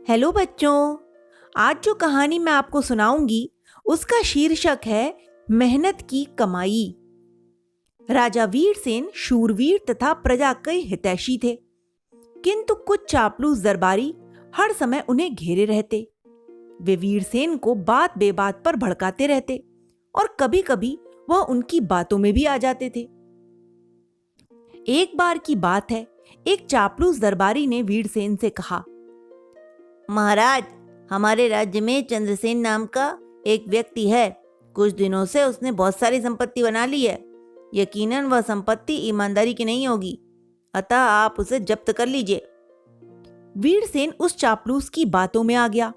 Hello बच्चों, आज जो कहानी मैं आपको सुनाऊंगी उसका शीर्षक है मेहनत की कमाई। राजा वीरसेन शूरवीर तथा प्रजा के हितैषी थे, किंतु कुछ चापलूस दरबारी हर समय उन्हें घेरे रहते। वे वीरसेन को बात बेबात पर भड़काते रहते और कभी-कभी वह उनकी बातों में भी आ जाते थे। एक बार की बात है, एक चापलूस दरबारी ने वीरसेन से कहा, महाराज, हमारे राज्य में चंद्रसेन नाम का एक व्यक्ति है। कुछ दिनों से उसने बहुत सारी संपत्ति बना ली है। यकीनन वह संपत्ति ईमानदारी की नहीं होगी, अतः आप उसे जब्त कर लीजिए। वीरसेन उस चापलूस की बातों में आ गया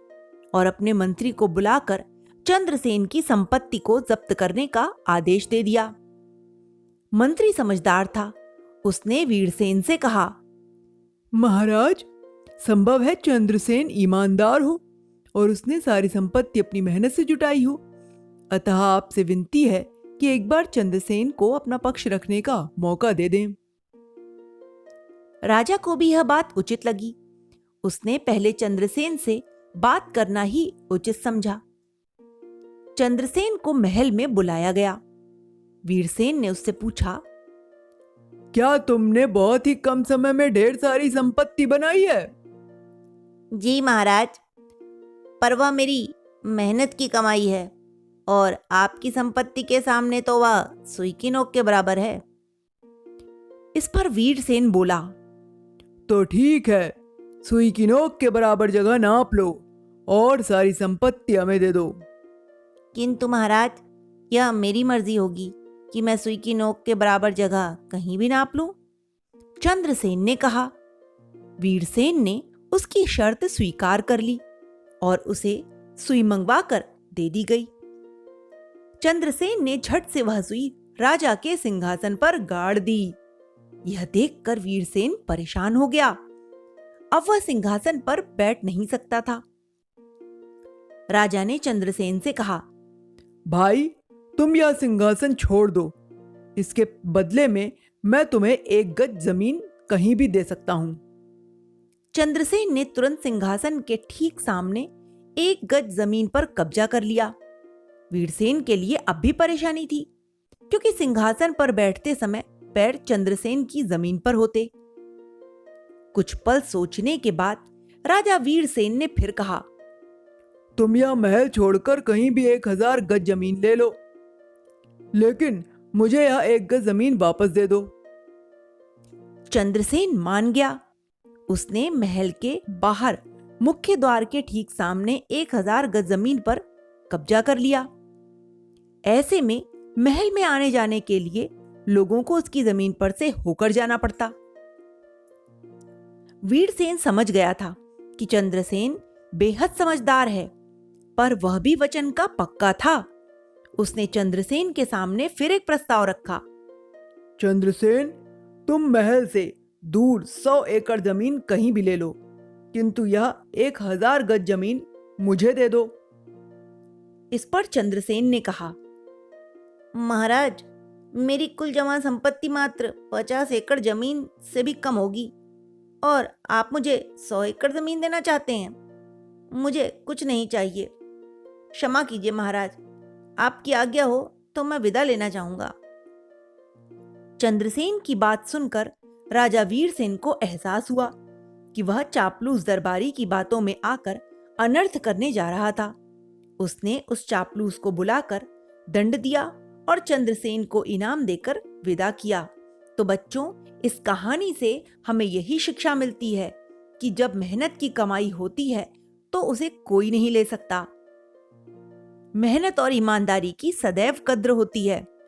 और अपने मंत्री को बुलाकर चंद्रसेन की संपत्ति को जब्त करने का आदेश दे दिया। मंत्री समझदार था, उसने वीरसेन से कहा, महाराज, संभव है चंद्रसेन ईमानदार हो और उसने सारी संपत्ति अपनी मेहनत से जुटाई हो, अतः आपसे विनती है कि एक बार चंद्रसेन को अपना पक्ष रखने का मौका दे दें। राजा को भी यह बात उचित लगी। उसने पहले चंद्रसेन से बात करना ही उचित समझा। चंद्रसेन को महल में बुलाया गया। वीरसेन ने उससे पूछा, क्या तुमने बहुत ही कम समय में ढेर सारी संपत्ति बनाई है? जी महाराज, पर वह मेरी मेहनत की कमाई है और आपकी संपत्ति के सामने तो वह सुई की नोक के बराबर है। इस पर वीरसेन बोला, तो ठीक है, सुई की नोक के बराबर जगह नाप लो और सारी संपत्ति हमें दे दो। किंतु महाराज, यह मेरी मर्जी होगी कि मैं सुई की नोक के बराबर जगह कहीं भी नाप लूं। चंद्रसेन ने कहा। वीरसेन ने उसकी शर्त स्वीकार कर ली और उसे सुई मंगवाकर दे दी गई। चंद्रसेन ने झट से वह सुई राजा के सिंहासन पर गाड़ दी। यह देखकर वीरसेन परेशान हो गया। अब वह सिंहासन पर बैठ नहीं सकता था। राजा ने चंद्रसेन से कहा, भाई, तुम यह सिंहासन छोड़ दो। इसके बदले में मैं तुम्हें 1 गज जमीन कहीं भी दे सकता हूं। चंद्रसेन ने तुरंत सिंहासन के ठीक सामने 1 गज जमीन पर कब्जा कर लिया। वीरसेन के लिए अब भी परेशानी थी, क्योंकि सिंहासन पर बैठते समय पैर चंद्रसेन की जमीन पर होते। कुछ पल सोचने के बाद राजा वीरसेन ने फिर कहा, तुम यह महल छोड़कर कहीं भी 1000 गज जमीन ले लो, लेकिन मुझे यह 1 गज जमीन वापस दे दो। चंद्रसेन मान गया। उसने महल के बाहर मुख्य द्वार के ठीक सामने 1000 गज जमीन पर कब्जा कर लिया। ऐसे में महल में आने जाने के लिए लोगों को उसकी जमीन पर से होकर जाना पड़ता। वीरसेन समझ गया था कि चंद्रसेन बेहद समझदार है, पर वह भी वचन का पक्का था। उसने चंद्रसेन के सामने फिर एक प्रस्ताव रखा। चंद्रसेन, तुम महल से दूर 100 एकड़ जमीन कहीं भी ले लो, किंतु यह 1000 गज जमीन मुझे दे दो। इस पर चंद्रसेन ने कहा, महाराज, मेरी कुल जमा संपत्ति मात्र 50 एकड़ जमीन से भी कम होगी और आप मुझे 100 एकड़ जमीन देना चाहते हैं। मुझे कुछ नहीं चाहिए। क्षमा कीजिए महाराज, आपकी आज्ञा हो तो मैं विदा लेना चाहूंगा। चंद्रसेन की बात सुनकर राजा वीरसेन को एहसास हुआ कि वह चापलूस दरबारी की बातों में आकर अनर्थ करने जा रहा था। उसने उस चापलूस को बुलाकर दंड दिया और चंद्रसेन को इनाम देकर विदा किया। तो बच्चों, इस कहानी से हमें यही शिक्षा मिलती है कि जब मेहनत की कमाई होती है तो उसे कोई नहीं ले सकता। मेहनत और ईमानदारी की सदैव कद्र होती है।